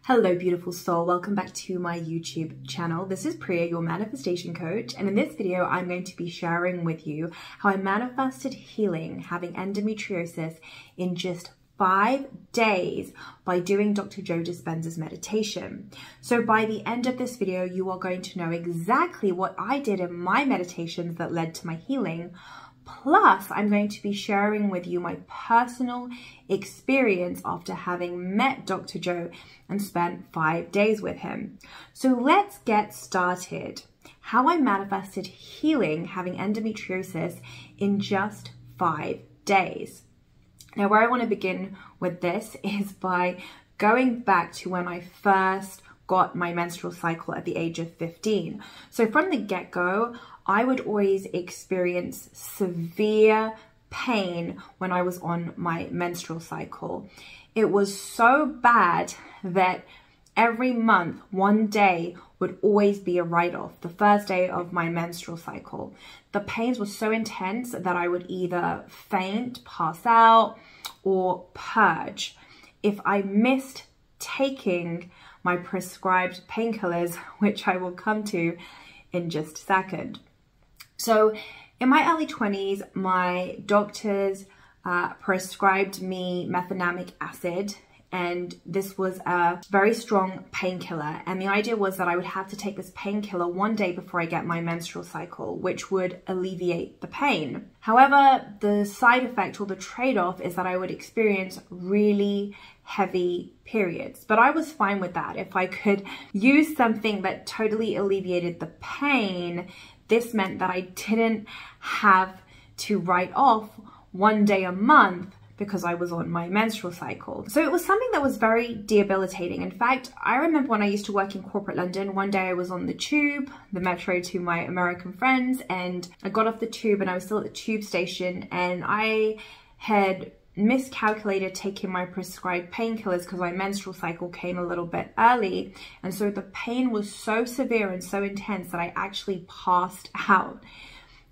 Hello, beautiful soul. Welcome back to my YouTube channel. This is Priya, your manifestation coach. And in this video, I'm going to be sharing with you how I manifested healing, having endometriosis in just 5 days by doing Dr. Joe Dispenza's meditation. So by the end of this video, you are going to know exactly what I did in my meditations that led to my healing. Plus, I'm going to be sharing with you my personal experience after having met Dr. Joe and spent 5 days with him. So let's get started. How I manifested healing having endometriosis in just 5 days. Now, where I want to begin with this is by going back to when I first got my menstrual cycle at the age of 15. So from the get-go, I would always experience severe pain when I was on my menstrual cycle. It was so bad that every month, one day would always be a write-off, the first day of my menstrual cycle. The pains were so intense that I would either faint, pass out, or purge. If I missed taking my prescribed painkillers, which I will come to in just a second. So in my early 20s, my doctors prescribed me mefenamic acid, and this was a very strong painkiller. And the idea was that I would have to take this painkiller one day before I get my menstrual cycle, which would alleviate the pain. However, the side effect or the trade-off is that I would experience really heavy periods, but I was fine with that. If I could use something that totally alleviated the pain, this meant that I didn't have to write off one day a month because I was on my menstrual cycle. So it was something that was very debilitating. In fact, I remember when I used to work in corporate London, one day I was on the tube, the metro to my American friends, and I got off the tube and I was still at the tube station, and I had miscalculated taking my prescribed painkillers because my menstrual cycle came a little bit early. And so the pain was so severe and so intense that I actually passed out.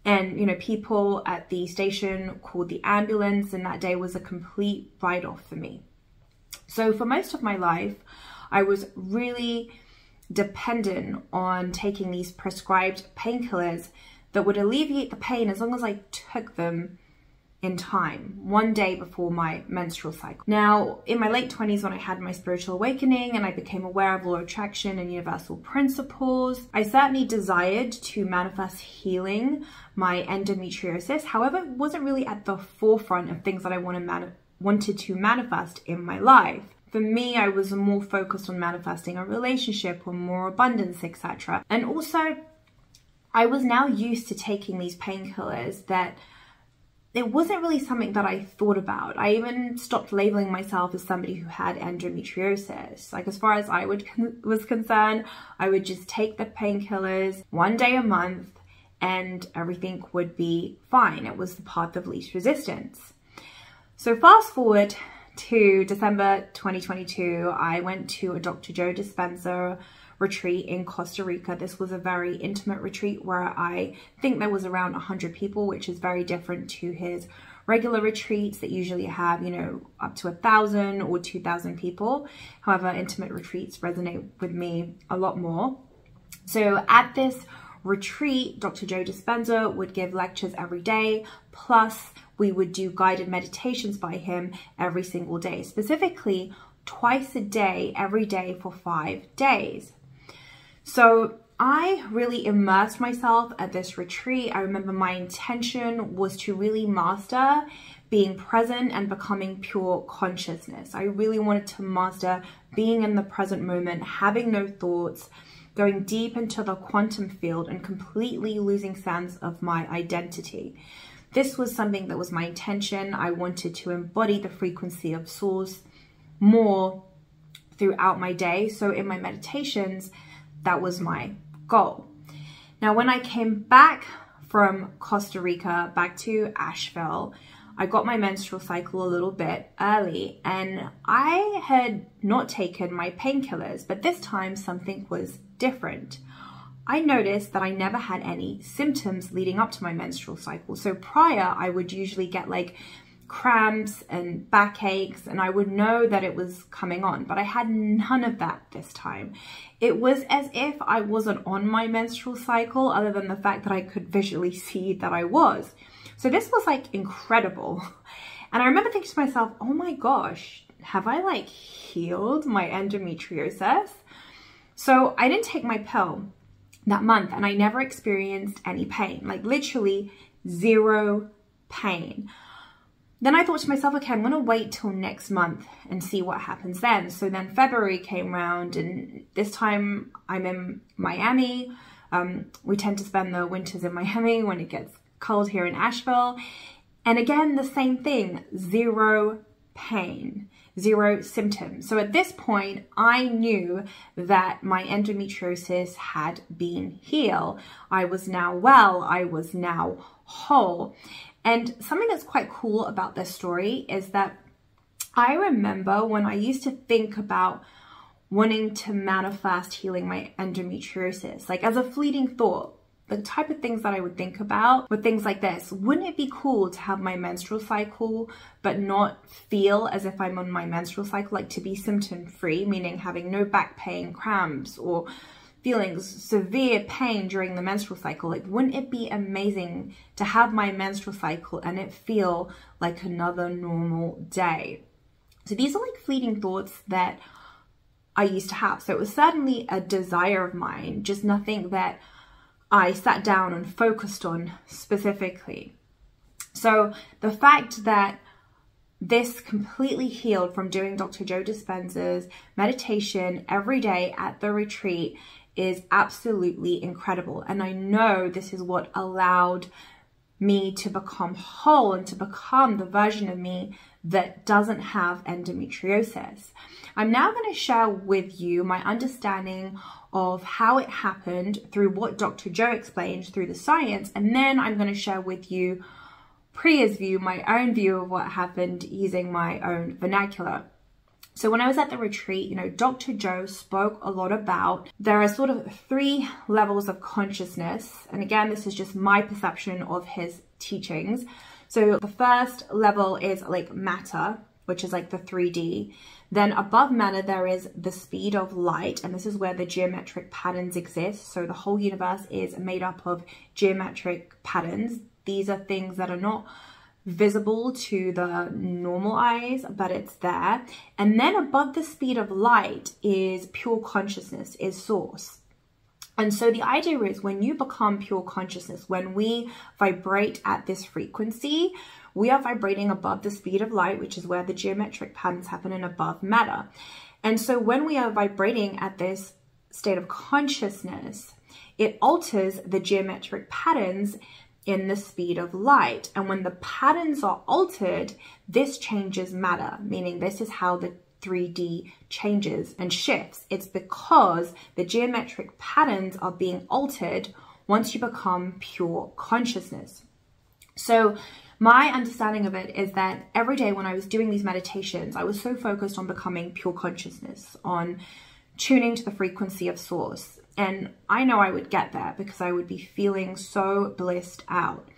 And, you know, people at the station called the ambulance, and that day was a complete write-off for me. So for most of my life, I was really dependent on taking these prescribed painkillers that would alleviate the pain as long as I took them in time, one day before my menstrual cycle. Now, in my late 20s, when I had my spiritual awakening and I became aware of law of attraction and universal principles, I certainly desired to manifest healing my endometriosis. However, it wasn't really at the forefront of things that I wanted to manifest in my life. For me, I was more focused on manifesting a relationship or more abundance, etc. And also, I was now used to taking these painkillers that it wasn't really something that I thought about. I even stopped labeling myself as somebody who had endometriosis. Like, as far as I was concerned, I would just take the painkillers one day a month and everything would be fine. It was the path of least resistance. So fast forward to December 2022, I went to a Dr. Joe Dispenza retreat in Costa Rica. This was a very intimate retreat where I think there was around 100 people, which is very different to his regular retreats that usually have, you know, up to 1,000 or 2,000 people. However, intimate retreats resonate with me a lot more. So at this retreat, Dr. Joe Dispenza would give lectures every day, plus we would do guided meditations by him every single day, specifically twice a day, every day for 5 days. So I really immersed myself at this retreat. I remember my intention was to really master being present and becoming pure consciousness. I really wanted to master being in the present moment, having no thoughts, going deep into the quantum field and completely losing sense of my identity. This was something that was my intention. I wanted to embody the frequency of source more throughout my day. So in my meditations, that was my goal. Now, when I came back from Costa Rica, back to Asheville, I got my menstrual cycle a little bit early, and I had not taken my painkillers, but this time something was different. I noticed that I never had any symptoms leading up to my menstrual cycle. So prior, I would usually get like cramps and backaches, and I would know that it was coming on, but I had none of that this time. It was as if I wasn't on my menstrual cycle, other than the fact that I could visually see that I was. So this was like incredible. And I remember thinking to myself, oh my gosh, have I like healed my endometriosis? So I didn't take my pill that month and I never experienced any pain, like literally zero pain. Then I thought to myself, okay, I'm going to wait till next month and see what happens then. So then February came around, and this time I'm in Miami. We tend to spend the winters in Miami when it gets cold here in Asheville. And again, the same thing, zero pain, zero symptoms. So at this point, I knew that my endometriosis had been healed. I was now well, I was now whole. And something that's quite cool about this story is that I remember when I used to think about wanting to manifest healing my endometriosis, like as a fleeting thought, the type of things that I would think about were things like this. Wouldn't it be cool to have my menstrual cycle, but not feel as if I'm on my menstrual cycle, like to be symptom free, meaning having no back pain, cramps, or feeling severe pain during the menstrual cycle? Like, wouldn't it be amazing to have my menstrual cycle and it feel like another normal day? So these are like fleeting thoughts that I used to have. So it was certainly a desire of mine, just nothing that I sat down and focused on specifically. So the fact that this completely healed from doing Dr. Joe Dispenza's meditation every day at the retreat is absolutely incredible. And I know this is what allowed me to become whole and to become the version of me that doesn't have endometriosis. I'm now going to share with you my understanding of how it happened through what Dr. Joe explained through the science, and then I'm going to share with you Priya's view, my own view of what happened using my own vernacular. So when I was at the retreat, Dr. Joe spoke a lot about, there are sort of 3 levels of consciousness. And again, this is just my perception of his teachings. So the first level is like matter, which is like the 3D. Then above matter, there is the speed of light. And this is where the geometric patterns exist. So the whole universe is made up of geometric patterns. These are things that are not visible to the normal eyes, but it's there. And then above the speed of light is pure consciousness, is source. And so the idea is when you become pure consciousness, when we vibrate at this frequency, we are vibrating above the speed of light, which is where the geometric patterns happen, and above matter. And so when we are vibrating at this state of consciousness, it alters the geometric patterns in the speed of light. And when the patterns are altered, this changes matter, meaning this is how the 3D changes and shifts. It's because the geometric patterns are being altered once you become pure consciousness. So my understanding of it is that every day when I was doing these meditations, I was so focused on becoming pure consciousness, on tuning to the frequency of source. And I know I would get there because I would be feeling so blissed out.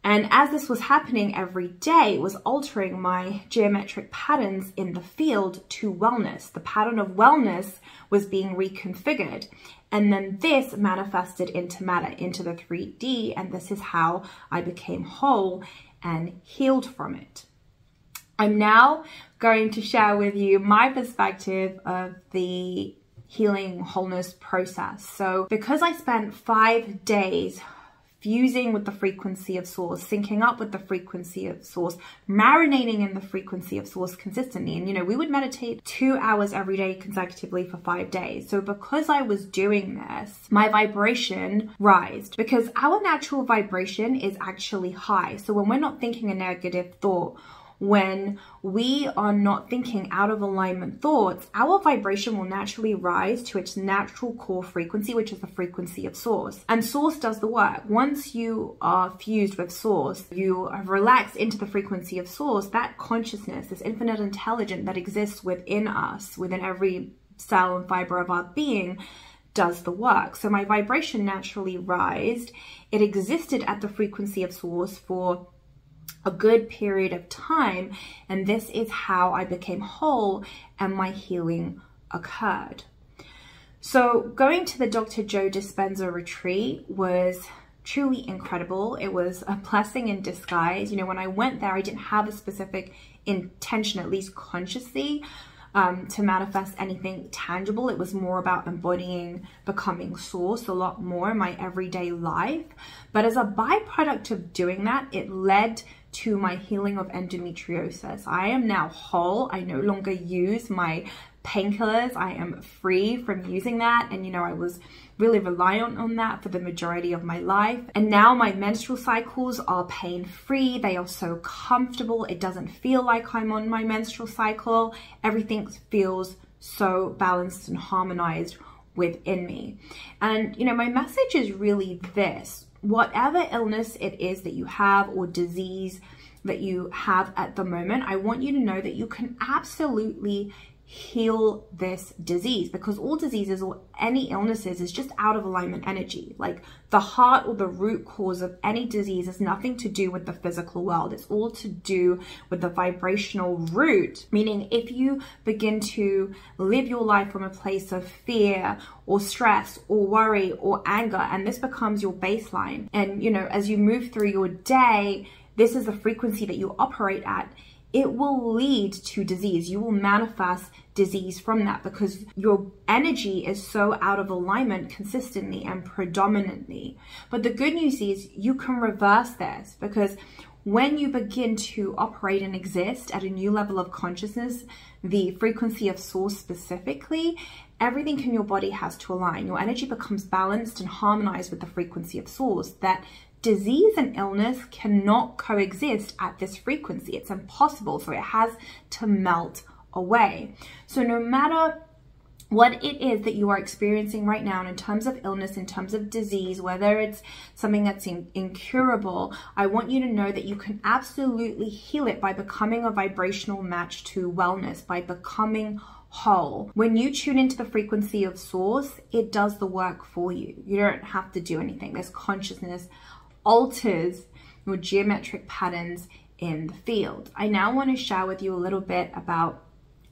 And as this was happening every day, it was altering my geometric patterns in the field to wellness. The pattern of wellness was being reconfigured. And then this manifested into matter, into the 3D. And this is how I became whole and healed from it. I'm now going to share with you my perspective of the healing wholeness process. So because I spent 5 days fusing with the frequency of source, syncing up with the frequency of source, marinating in the frequency of source consistently. And we would meditate 2 hours every day consecutively for 5 days. So because I was doing this, my vibration rised, because our natural vibration is actually high. So when we're not thinking a negative thought, when we are not thinking out of alignment thoughts, our vibration will naturally rise to its natural core frequency, which is the frequency of source. And source does the work. Once you are fused with source, you have relaxed into the frequency of source, that consciousness, this infinite intelligence that exists within us, within every cell and fiber of our being, does the work. So my vibration naturally rised. It existed at the frequency of source for a good period of time. And this is how I became whole and my healing occurred. So going to the Dr. Joe Dispenza retreat was truly incredible. It was a blessing in disguise. You know, when I went there, I didn't have a specific intention, at least consciously, to manifest anything tangible. It was more about embodying becoming source a lot more in my everyday life. But as a byproduct of doing that, it led to my healing of endometriosis. I am now whole. I no longer use my painkillers. I am free from using that. And, you know, I was really reliant on that for the majority of my life. And now my menstrual cycles are pain-free. They are so comfortable. It doesn't feel like I'm on my menstrual cycle. Everything feels so balanced and harmonized within me. And, you know, my message is really this: whatever illness it is that you have or disease that you have at the moment, I want you to know that you can absolutely heal this disease, because all diseases or any illnesses is just out of alignment energy. Like the heart or the root cause of any disease has nothing to do with the physical world. It's all to do with the vibrational root, meaning if you begin to live your life from a place of fear or stress or worry or anger, and this becomes your baseline, and you know, as you move through your day, this is the frequency that you operate at, it will lead to disease. You will manifest disease from that because your energy is so out of alignment consistently and predominantly. But the good news is you can reverse this, because when you begin to operate and exist at a new level of consciousness, the frequency of source specifically, everything in your body has to align. Your energy becomes balanced and harmonized with the frequency of source. That disease and illness cannot coexist at this frequency. It's impossible. So it has to melt away. So no matter what it is that you are experiencing right now, and in terms of illness, in terms of disease, whether it's something that's incurable, I want you to know that you can absolutely heal it by becoming a vibrational match to wellness, by becoming whole. When you tune into the frequency of source, it does the work for you. You don't have to do anything. This consciousness alters your geometric patterns in the field. I now want to share with you a little bit about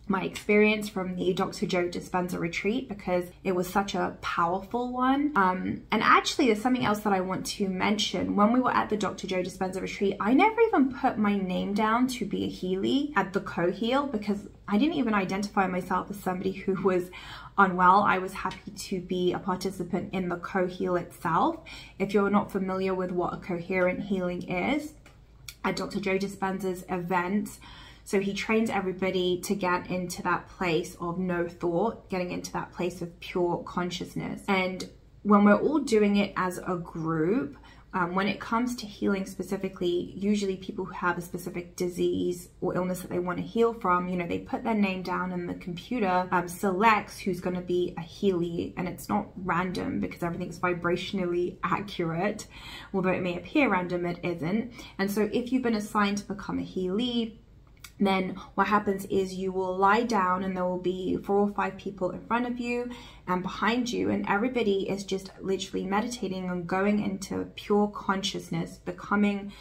my experience from the Dr. Joe Dispenza retreat, because it was such a powerful one. And actually there's something else that I want to mention. When we were at the Dr. Joe Dispenza retreat, I never even put my name down to be a Healy at the co-heal, because I didn't even identify myself as somebody who was unwell. I was happy to be a participant in the co-heal itself. If you're not familiar with what a coherent healing is, at Dr. Joe Dispenza's event, so he trains everybody to get into that place of no thought, getting into that place of pure consciousness. And when we're all doing it as a group, when it comes to healing specifically, usually people who have a specific disease or illness that they want to heal from, you know, they put their name down and the computer selects who's going to be a Healy, and it's not random because everything's vibrationally accurate. Although it may appear random, it isn't. And so if you've been assigned to become a Healy, then what happens is you will lie down and there will be 4 or 5 people in front of you and behind you, and everybody is just literally meditating and going into pure consciousness, becoming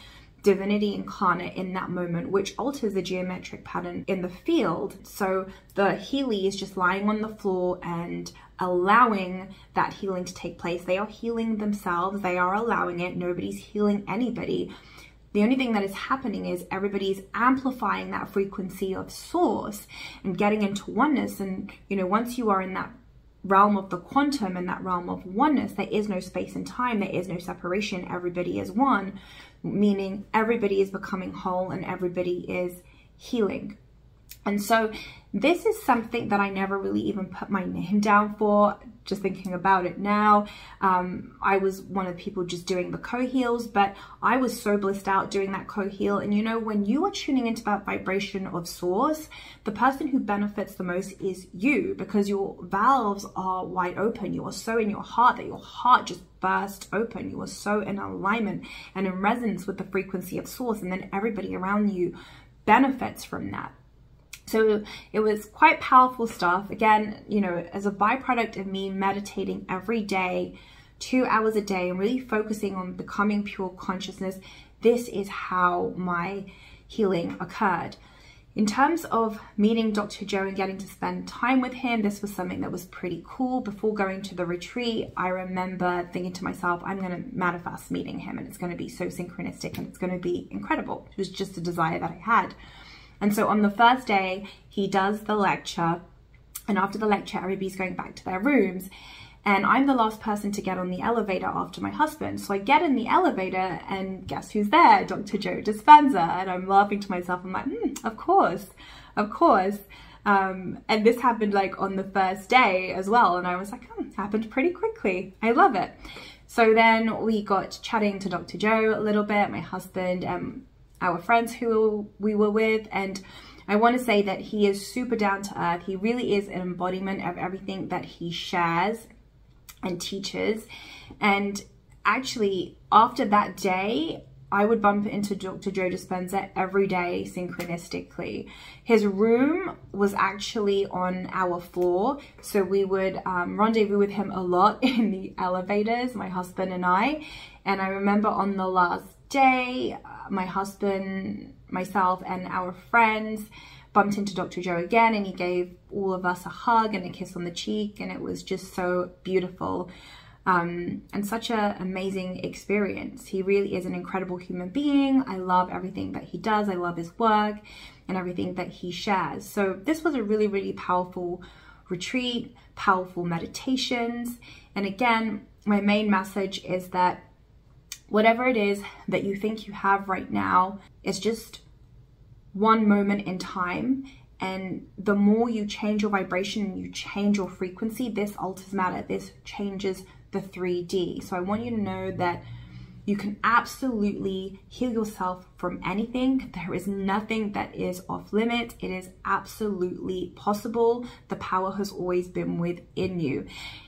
divinity incarnate in that moment, which alters the geometric pattern in the field. So the Healy is just lying on the floor and allowing that healing to take place. They are healing themselves. They are allowing it. Nobody's healing anybody. The only thing that is happening is everybody's amplifying that frequency of source and getting into oneness. And, you know, once you are in that realm of the quantum and that realm of oneness, there is no space and time. There is no separation. Everybody is one, meaning everybody is becoming whole and everybody is healing. And so this is something that I never really even put my name down for. Just thinking about it now, I was one of the people just doing the co-heals, but I was so blissed out doing that co-heal. And you know, when you are tuning into that vibration of source, the person who benefits the most is you, because your valves are wide open. You are so in your heart that your heart just burst open. You are so in alignment and in resonance with the frequency of source, and then everybody around you benefits from that. So it was quite powerful stuff. Again, you know, as a byproduct of me meditating every day, 2 hours a day, and really focusing on becoming pure consciousness, this is how my healing occurred. In terms of meeting Dr. Joe and getting to spend time with him, this was something that was pretty cool. Before going to the retreat, I remember thinking to myself, I'm going to manifest meeting him, and it's going to be so synchronistic and it's going to be incredible. It was just a desire that I had. And so on the first day, he does the lecture, and after the lecture, everybody's going back to their rooms. And I'm the last person to get on the elevator after my husband. So I get in the elevator and guess who's there? Dr. Joe Dispenza. And I'm laughing to myself. I'm like, of course, of course. And this happened like on the first day as well. And I was like, happened pretty quickly. I love it. So then we got chatting to Dr. Joe a little bit, my husband, our friends who we were with. And I want to say that he is super down to earth. He really is an embodiment of everything that he shares and teaches. And actually after that day, I would bump into Dr. Joe Dispenza every day synchronistically. His room was actually on our floor, so we would rendezvous with him a lot in the elevators, my husband and I. And I remember on the last day, my husband, myself, and our friends bumped into Dr. Joe again, and he gave all of us a hug and a kiss on the cheek, and it was just so beautiful and such an amazing experience. He really is an incredible human being. I love everything that he does. I love his work and everything that he shares. So this was a really, really powerful retreat, powerful meditations. And again, my main message is that whatever it is that you think you have right now, it's just one moment in time, and the more you change your vibration and you change your frequency, this alters matter. This changes the 3D. So I want you to know that you can absolutely heal yourself from anything. There is nothing that is off limit. It is absolutely possible. The power has always been within you.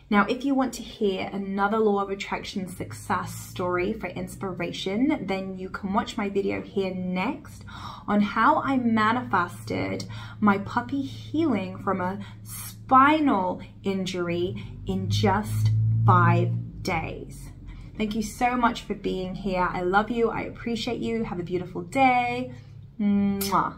Now, if you want to hear another law of attraction success story for inspiration, then you can watch my video here next on how I manifested my puppy healing from a spinal injury in just 5 days. Thank you so much for being here. I love you. I appreciate you. Have a beautiful day. Mwah.